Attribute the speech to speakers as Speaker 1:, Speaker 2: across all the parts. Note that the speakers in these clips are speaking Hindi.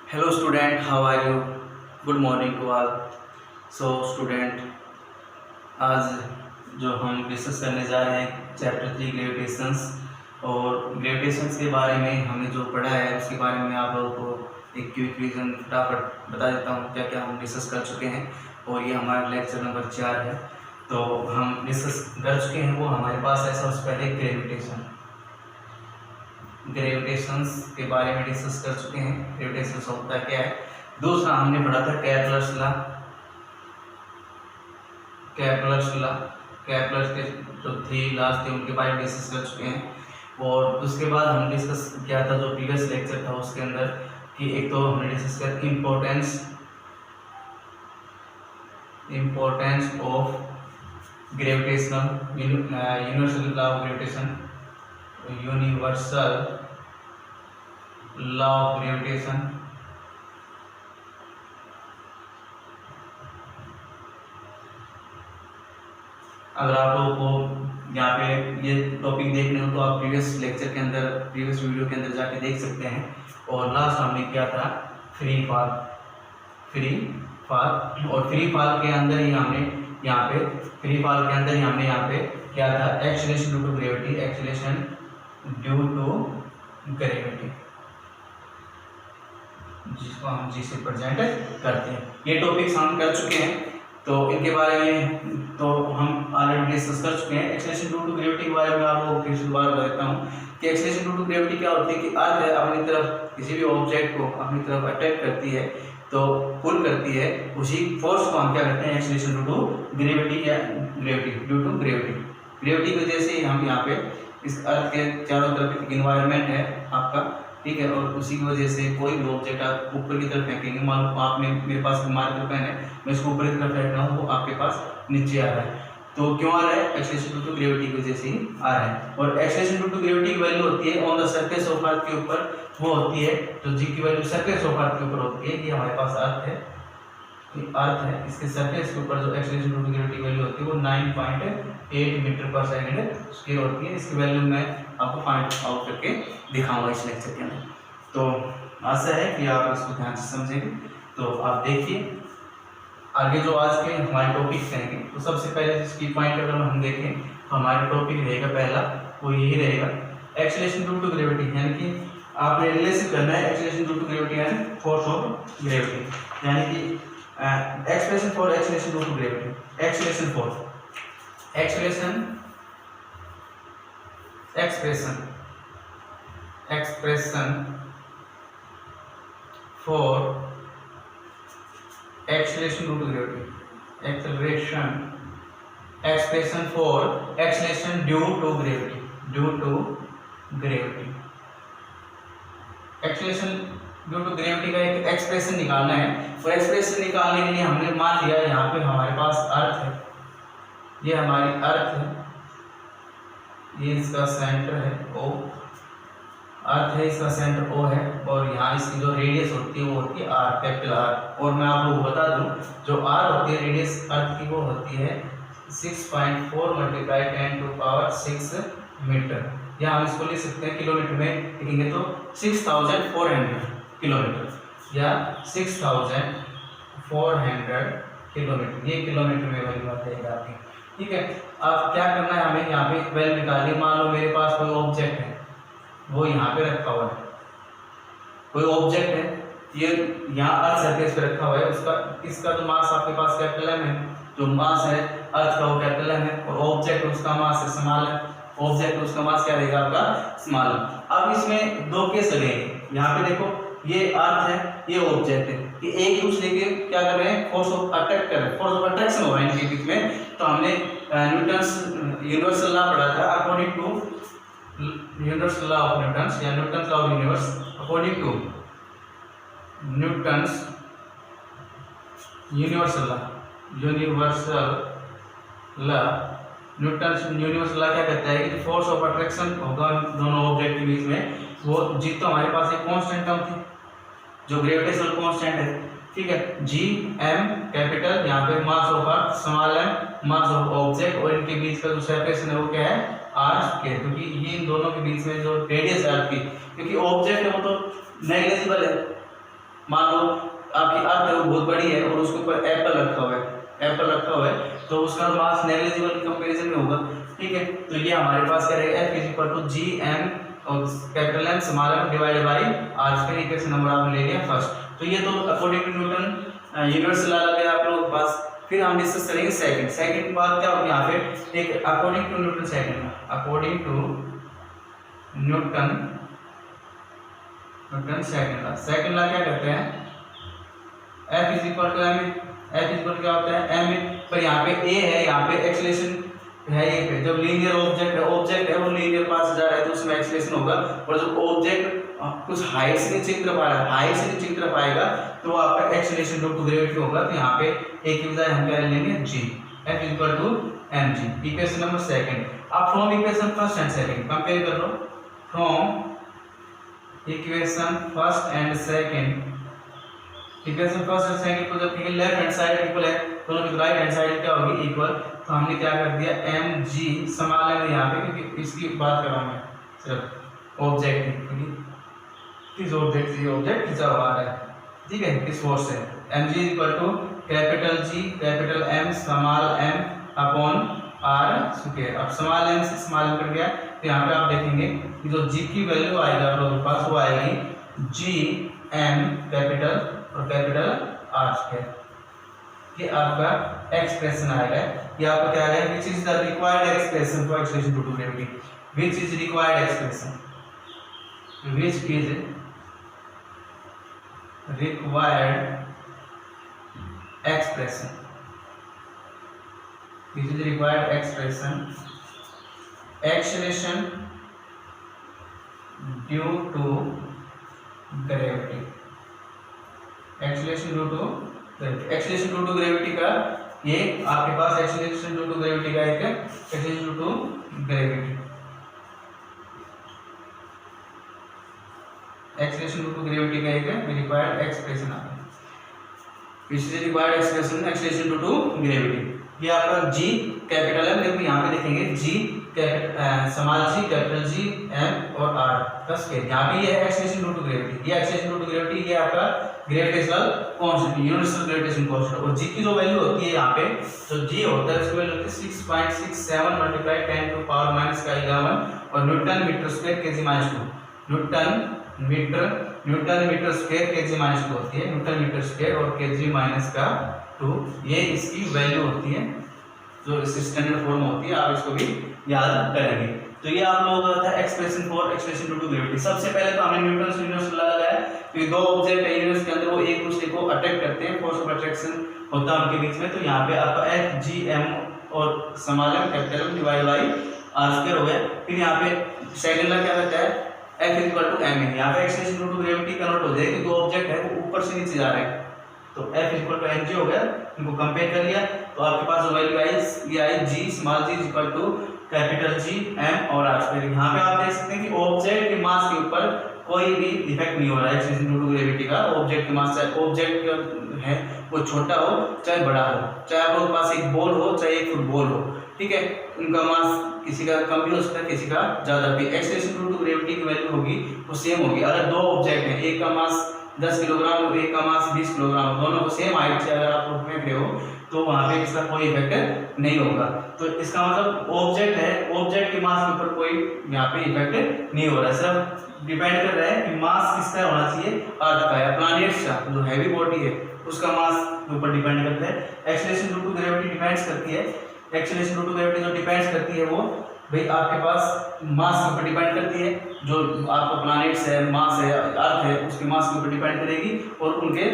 Speaker 1: Hello student, how are you? Good morning to all. So student, आज जो हम डिस्कस करने जा रहे हैं चैप्टर 3 ग्रेविटेशंस और ग्रेविटेशंस के बारे में हमने जो पढ़ा है उसके बारे में आप लोगों को एक क्विक रिवीजन फटाफट बता देता हूँ क्या क्या हम डिस्कस कर चुके हैं। और ये हमारा लेक्चर नंबर 4 है। तो हम डिस्कस कर चुके हैं वो हमारे पास है सबसे पहले ग्रेविटेशंस के बारे में डिस्कस कर चुके हैं। ग्रेविटेशंस होता क्या है। दूसरा हमने पढ़ा था कैप्लर्स के जो 3 लॉज थे उनके बारे में डिस्कस कर चुके हैं। और उसके बाद हम डिस्कस किया था जो प्रीवियस लेक्चर था उसके अंदर कि एक तो हमने डिस्कस किया importance of gravitational universal law of gravitation universal law of gravitation. अगर आप लोगों को यहाँ पे ये टॉपिक देखने हो तो आप प्रीवियस वीडियो के अंदर जाके देख सकते हैं। और लास्ट हमने किया था फ्री फॉल और फ्री फॉल के अंदर ही हमने यहाँ पे क्या था एक्सीलरेशन ड्यू टू ग्रेविटी जिसको हम जी से प्रेजेंट करते हैं। ये टॉपिक्स हम कर चुके हैं तो इनके बारे में तो हम ऑलरेडी डिस्कस कर चुके हैं। एक्सीलरेशन ड्यू टू ग्रेविटी के बारे में आप लोगों को फिर से दोबारा बता देता हूँ कि एक्सीलरेशन ड्यू टू ग्रेविटी क्या होती है कि अर्थ है अपनी तरफ किसी भी ऑब्जेक्ट को अपनी तरफ अट्रैक्ट करती है तो पुल करती है, उसी फोर्स को हम क्या कहते हैं एक्सीलरेशन ड्यू टू ग्रेविटी या ग्रेविटी की वजह से हम यहाँ पे इस अर्थ के चारों तरफ एक इन्वायरमेंट है आपका, ठीक है। और उसी की वजह से कोई भी ऑब्जेक्ट आप ऊपर की तरफ फेंकेंगे, मान लो आपने मेरे पास मार्कर पेन है, मैं इसको ऊपर की तरफ फेंक रहा हूँ वो आपके पास नीचे आ रहा है। तो क्यों आ रहा है? एक्सीलरेशन ड्यू टू ग्रेविटी की वजह से ही आ रहा है। और एक्सीलरेशन ड्यू टू ग्रेविटी की वैल्यू होती है on the surface of earth के ऊपर, वो होती है जो जी की वैल्यू सरफेस ऑफ अर्थ के ऊपर होती है। ये हमारे पास अर्थ है, इसके सरफेस के ऊपर जो acceleration due to gravity value होती है वो 9.8 मीटर पर सेकंड स्क्वायर होती है। इसकी वैल्यू मैं आपको फाइंड आउट करके दिखाऊंगा इस लेक्चर के अंदर। तो आशा है कि आप इसको ध्यान से समझेंगे। तो आप देखिए आगे जो आज के हमारे टॉपिक रहेंगे तो सबसे पहले इसकी पॉइंट अगर हम देखें तो हमारा टॉपिक रहेगा पहला वो यही रहेगा एक्सीलरेशन ड्यू टू ग्रेविटी, यानी कि आपने रिलेशन करना है acceleration due to gravity and force of gravity, यानी कि expression for acceleration due to gravity, expression for acceleration due to gravity, expression for acceleration due to gravity. Acceleration due to gravity का एक एक्सप्रेशन निकालना है और एक्सप्रेशन निकालने के लिए हमने मान लिया यहाँ पे हमारे पास अर्थ है, ये हमारी अर्थ है, ये इसका सेंटर है ओ, अर्थ है इसका सेंटर ओ है और यहाँ इसकी जो रेडियस होती है वो होती है आर, कैपिटल आर। और मैं आप लोगों को बता दूं जो आर होती है रेडियस अर्थ की वो होती है 6.4 × 10⁶ मीटर, या हम इसको लिख सकते हैं किलोमीटर में लिखेंगे तो 6400 किलोमीटर या 6400 किलोमीटर, ये किलोमीटर में वैल्यू आ जाएगी आपकी, ठीक है। अब क्या करना है हमें यहाँ पे वैल्यू निकालनी। मान लो मेरे पास कोई ऑब्जेक्ट है वो यहाँ पे रखा हुआ है, कोई ऑब्जेक्ट है ये यहाँ अर्थ सरफेस पे रखा हुआ है, इसका जो मास आपके पास कैपिटल एम है, जो मास है अर्थ का वो कैपिटल एम है और ऑब्जेक्ट उसका मास है स्मॉल है, ऑब्जेक्ट उसका मास क्या रहेगा आपका स्मॉल। अब इसमें दो केस लगेंगे, यहाँ पे देखो ये अर्थ है ये ऑब्जेक्ट है, ये एक दूसरे के क्या कर रहे हैं फोर्स ऑफ अट्रैक्ट कर रहे हैं, फोर्स ऑफ अट्रैक्शन हो रहा है इनके बीच में। तो हमने न्यूटन्स यूनिवर्सल लॉ पढ़ा था according to universal law of Newton's या Newton's law of universe, according to Newton's universal law क्या कहता है कि फोर्स ऑफ अट्रैक्शन होगा दोनों ऑब्जेक्ट के बीच में, वो जी तो हमारे पास एक कांस्टेंट टर्म थी जो ग्रेविटेशनल कांस्टेंट है, ठीक है। जी एम कैपिटल, यहाँ पे mass of earth small m mass of object, और इनके बीच का जो सेपरेशन है वो क्या है आर स्क्वायर, क्योंकि ये इन दोनों के बीच में जो रेडियस है अर्थ की, क्योंकि ऑब्जेक्ट है वो तो नेग्लिजिबल है, मान लो आपकी अर्थ है वो बहुत बड़ी है और उसके ऊपर एप्पल रखा हुआ है, एप्पल रखा हुआ है, तो उसका मास नेग्लिजिबल कंपैरिजन में होगा, ठीक है। तो ये हमारे पास क्या रहेगा, F is equal to G M और capital M small M divided by R square, equation number आपने ले लिया फर्स्ट। तो ये तो according to Newton universal law लगा आप लोगों के पास। फिर हम डिस्कस करेंगे सेकंड। सेकंड बात क्या होगी यहाँ पे, एक according to Newton second, according to Newton second law क्या कहते हैं, F is equal to M, F is equal क्या होता है एम, पर यहाँ पे a है, यहाँ पे एक्सेलरेशन है, ये जब लीनियर ऑब्जेक्ट है वो लीनियर पास जा रहा है तो उसमें एक्सेलरेशन होगा, और जब ऑब्जेक्ट कुछ हाइट से नीचे की तरफ आ रहा है, हाइट से नीचे की तरफ आएगा तो आपका एक्सेलरेशन ड्यू टू ग्रेविटी होगा। तो यहाँ पे a की बजाय हम क्या लेंगे g, F is equal to mg। Equation number second. अब from equation first and second compare कर लो, from equation first and second, equation first और सेकंड को जब लेफ्ट हैंड साइड इक्वल है दोनों की राइट हैंड साइड क्या होगी इक्वल, तो हमने क्या कर दिया mg संभाल लेंगे यहाँ पे, क्योंकि इसकी बात कर रहा हूँ मैं सिर्फ ऑब्जेक्ट की, क्योंकि किस ऑब्जेक्ट से ऑब्जेक्ट खींचा हुआ है, ठीक है, किस फोर्स से, mg equal to capital G capital M small m upon r square. अब स्मॉल m से स्मॉल m कट गया, तो यहाँ पे आप देखेंगे कि जो g की वैल्यू आएगा आप लोगों के पास वो आएगी g m कैपिटल और कैपिटल R स्क्वायर, ये आपका एक्सप्रेशन आएगा। ये आपका क्या आएगा, which is the required expression for acceleration due to gravity, which is required expression, which is required expression, which is required expression acceleration due to gravity, acceleration due to gravity, acceleration due to gravity का ये आपके पास एक्सेलरेशन ड्यू टू ग्रेविटी का एक acceleration due to gravity, acceleration due to gravity का एक रिक्वायर्ड एक्सप्रेशन आता है, इससे required expression acceleration due to gravity. ये आपका g कैपिटल M, देखो यहाँ पे देखेंगे g small g capital G M और R का स्क्वायर, यहाँ पे ये है एक्सेलरेशन ड्यू टू ग्रेविटी, ये एक्सेलरेशन ड्यू टू ग्रेविटी, ये आपका gravitational constant universal gravitation constant, और g की जो वैल्यू होती है यहाँ पे, जो g होता है उसकी वैल्यू होती है 6.67 मल्टीप्लाई 10 टू पावर माइनस का 11 और newton metre square KG minus 2, newton metre square KG minus 2 होती है, न्यूटन मीटर स्क्वायर और केजी माइनस का 2, ये इसकी वैल्यू होती है जो इस स्टैंडर्ड फॉर्म होती है, आप इसको भी याद करेंगे। तो ये आप लोगों का था expression for acceleration due to gravity. सबसे पहले तो हमने न्यूटन यूनिवर्सल लॉ लगाया कि दो ऑब्जेक्ट है यूनिवर्स के अंदर वो एक दूसरे को अट्रैक्ट करते हैं, फोर्स ऑफ अट्रैक्शन होता है उनके बीच में, तो यहाँ पे आपका F G M और small m capital M divide by r square हो गया। फिर यहाँ पे सेकंड लॉ क्या कहता है, F इक्वल टू m है, यहाँ पे acceleration due to gravity convert हो जाएगी, दो ऑब्जेक्ट है वो ऊपर से नीचे जा रहे हैं, तो F इक्वल टू mg हो गया, इनको कंपेयर कर लिया तो आपके पास जो वैल्यू आई ये आई g small g equal to capital G M और r स्क्वायर। यहाँ पे आप देख सकते हैं कि ऑब्जेक्ट के मास के ऊपर कोई भी इफेक्ट नहीं हो रहा है एक्सेलरेशन ड्यू टू ग्रेविटी का, ऑब्जेक्ट के मास चाहे ऑब्जेक्ट है वो छोटा हो चाहे बड़ा हो, चाहे आपके पास एक बॉल हो चाहे एक फुटबॉल हो, ठीक है, उनका मास किसी का कम भी हो सकता है किसी का ज्यादा भी, एक्सेलरेशन ड्यू टू ग्रेविटी की वैल्यू होगी वो सेम होगी। अगर दो ऑब्जेक्ट हैं, एक का मास 10 किलोग्राम और एक का मास 20 किलोग्राम, दोनों को सेम हाइट से अगर आप फेंक रहे हो तो वहां पे इसका कोई इफेक्ट नहीं होगा। तो इसका मतलब ऑब्जेक्ट है, ऑब्जेक्ट के मास के ऊपर कोई यहाँ पे इफेक्ट नहीं हो रहा है, सब डिपेंड कर रहा है कि मास किसका होना चाहिए, अर्थ का या प्लैनेट्स का, जो हैवी बॉडी है उसका मास के ऊपर डिपेंड करता है। Acceleration due to gravity depends करती है, एक्सेलरेशन ड्यू टू ग्रेविटी जो डिपेंड्स करती है वो भाई आपके पास मास के ऊपर डिपेंड करती है, जो आपका प्लैनेट्स है, मास है, अर्थ है, उसके मास के ऊपर डिपेंड करेगी और उनके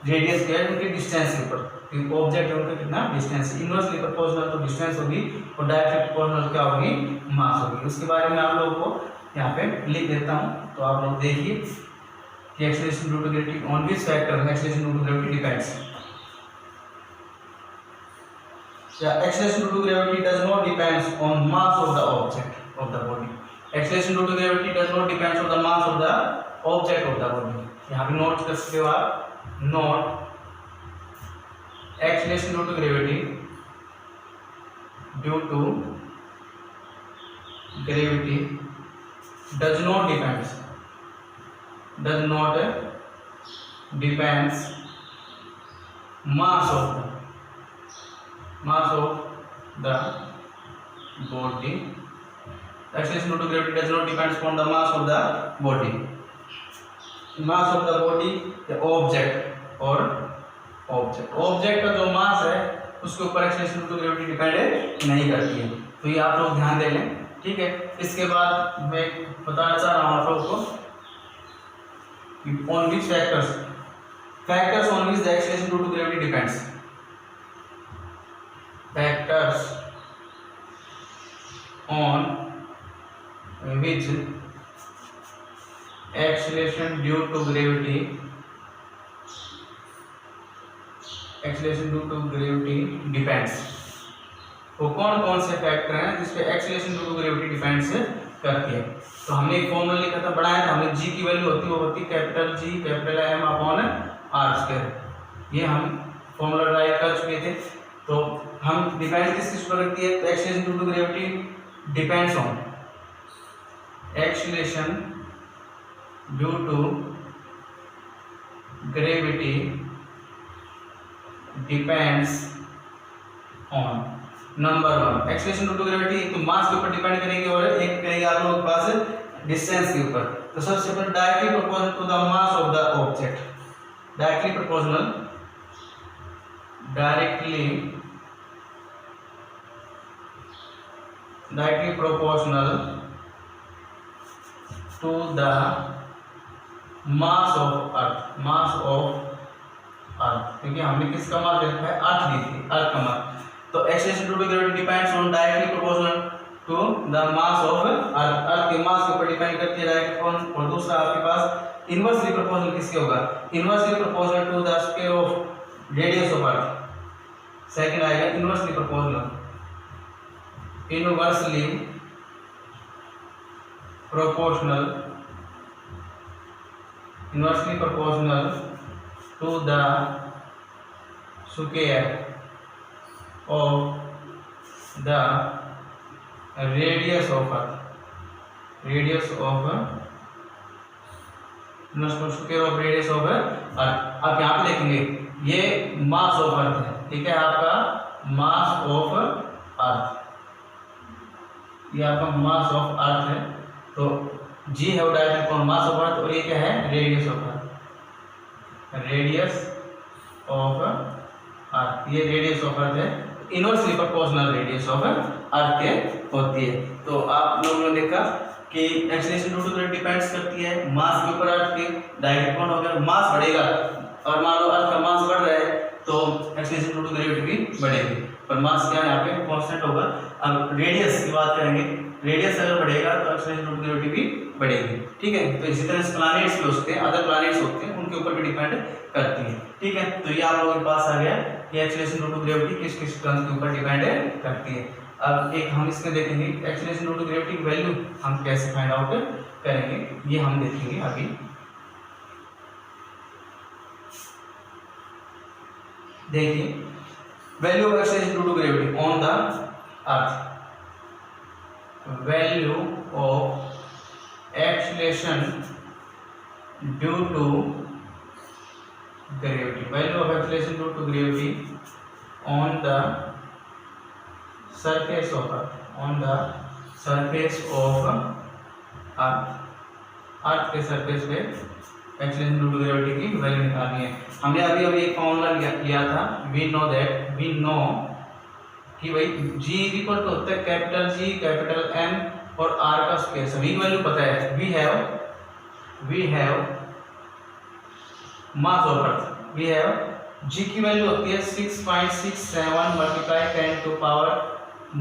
Speaker 1: रेडियस के उनके डिस्टेंस के ऊपर, ऑब्जेक्ट है उनका कितना डिस्टेंस, इनवर्सली प्रोपोर्शनल तो डिस्टेंस होगी और डायरेक्टली प्रोपोर्शनल क्या होगी, मास होगी। उसके बारे में आप लोगों को यहाँ पे लिख देता हूँ, तो आप लोग देखिए कि acceleration due to gravity on which factor acceleration due to gravity depends. Acceleration due to gravity does not depends on mass of the object of the body. Acceleration due to gravity does not depends on the mass of the object of the body. यहाँ पे नोट कर सकते हो आप, note acceleration due to gravity does not depends mass of the body. Acceleration due to gravity does not depend upon the mass of the body. Mass of the body, the object और ऑब्जेक्ट का जो मास है उसके ऊपर acceleration due to gravity depend नहीं करती है। तो ये आप लोग ध्यान दे लें, ठीक है। इसके बाद मैं बताना चाह रहा हूँ आप लोगों को on which factors on which the acceleration due to gravity depends. Factors on which acceleration due to gravity depends. वो कौन कौन से फैक्टर हैं जिस पे acceleration due to gravity depends करती है। तो हमने एक फॉर्मूला लिखा था, बढ़ाया था हमने, जी की वैल्यू होती है वो होती capital G capital M upon R square. ये हम फॉर्मूला ड्राइव कर चुके थे। तो हम डिपेंड किस पर करती है, तो acceleration due to gravity depends on acceleration due to gravity depends on number one acceleration due to gravity तो मास के ऊपर डिपेंड करेगी और एक करेगी आप लोगों के पास डिस्टेंस के ऊपर। तो सबसे पहले directly proportional to the mass of the object, directly proportional to the mass of earth, क्योंकि हमने किसका मास देखा है, अर्थ दी थी, अर्थ का मास। तो acceleration due to gravity depends on directly proportional to the mass of earth के मास के ऊपर डिपेंड करती है डायरेक्ट कौन। और दूसरा आपके पास इनवर्सली प्रोपोर्शनल किसके होगा, inversely proportional to the square of radius of earth. Second आएगा inversely proportional to the square of the radius of earth, square of radius of earth। आप यहाँ पे देखेंगे ये मास ऑफ अर्थ है, ठीक है, आपका मास ऑफ अर्थ, ये आपका मास ऑफ अर्थ है। तो जी है वो डायरेक्टली कौन, मास ऑफ अर्थ, और ये क्या है, रेडियस ऑफ अर्थ, ये रेडियस ऑफ अर्थ है। Inversely proportional radius of earth के होती है। तो आप लोगों ने देखा कि acceleration due to gravity depends करती है मास के ऊपर अर्थ के। डायरेक्ट कौन हो गया, मास बढ़ेगा और मान लो अर्थ का मास बढ़ रहा है तो एक्सेलरेशन ड्यू टू ग्रेविटी भी बढ़ेगी, पर मास क्या है यहाँ पे कांस्टेंट होगा। अब रेडियस की बात करेंगे, रेडियस अगर बढ़ेगा तो एक्सेलरेशन ड्यू टू ग्रेविटी भी बढ़ेगी, ठीक है। तो इसी तरह प्लैनेट्स भी होते हैं, अदर प्लैनेट्स होते हैं, उनके ऊपर भी डिपेंड करती है, ठीक है। तो ये आप लोगों के पास आ गया कि एक्सेलरेशन ड्यू टू ग्रेविटी किस किस टर्म्स के ऊपर डिपेंड करती है। अब एक हम इसमें देखेंगे एक्सेलरेशन ड्यू टू ग्रेविटी की वैल्यू हम कैसे फाइंड आउट करेंगे, ये हम देखेंगे अभी। देखिए value of acceleration due to gravity on the earth, value of acceleration due to gravity, value of acceleration due to gravity on the surface of earth, अर्थ के सरफेस पे एक्सेलरेशन ड्यू टू ग्रेविटी की वैल्यू निकालनी है। हमने अभी एक फॉर्मूला लिया था, वी नो कि भाई G इक्वल टू होता है कैपिटल G कैपिटल M और R का स्क्वायर, सभी की वैल्यू पता है। We have mass of earth, we have G की वैल्यू होती है 6.67 मल्टीप्लाई 10 टू पावर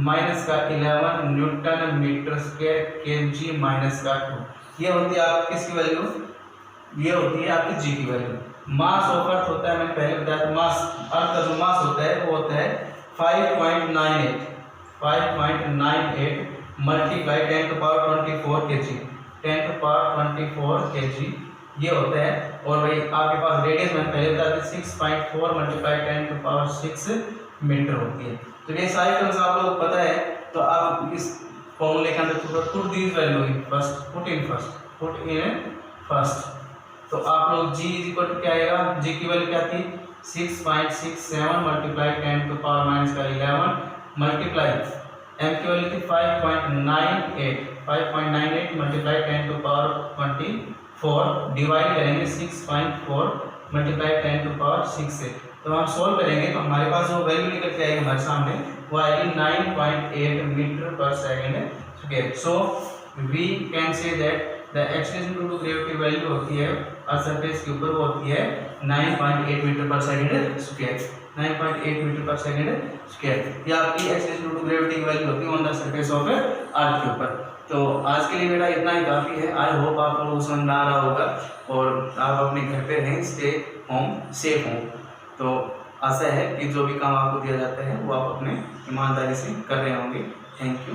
Speaker 1: माइनस का 11 newton metre square kg minus का 2। ये होती है आपकी किसकी वैल्यू, ये होती है आपकी G की वैल्यू। मास ऑफ अर्थ होता है, मैंने पहले बताया था, मास अर्थ का जो मास होता है वो होता है 5.98 multiply 10 to power 24 kg, 10 to power 24 kg ये होता है। और भाई आपके पास रेडियस मैंने पहले बताया था 6.4 मल्टीप्लाई 10 टू पावर 6 मीटर होती है। तो ये सारी टर्म्स आप लोगों को पता है, तो आप इस फॉर्मूले के अंदर put these value in first, put in first, तो आप लोग g इज इक्वल टू क्या आएगा, g की वैल्यू क्या थी 6.67 मल्टीप्लाई 10 टू पावर माइनस का 11 मल्टीप्लाई m की वैल्यू थी 5.98 मल्टीप्लाई 10 टू पावर 24 डिवाइड करेंगे 6.4 मल्टीप्लाई 10 टू पावर 6 से। तो हम सोल्व करेंगे तो हमारे पास जो वैल्यू निकल के आएगी हमारे सामने वो आएगी 9.8 मीटर पर second square. So we can say that the extension due to gravity value होती है अर्थ सरफेस के ऊपर वो होती है 9.8 मीटर पर सेकेंड स्क्वायर। 9.8 मीटर पर सेकेंड स्क्वायर ये आपकी एक्सटेंशन ड्यू टू ग्रेविटी की वैल्यू होती है on the surface of earth के ऊपर। तो आज के लिए बेटा इतना ही काफ़ी है। आई होप आप लोगों को समझ में आ रहा होगा और आप अपने घर पे रहें, स्टे होम, सेफ हों। तो आशा है कि जो भी काम आपको दिया जाता है वो आप अपने ईमानदारी से कर रहे होंगे। Thank you.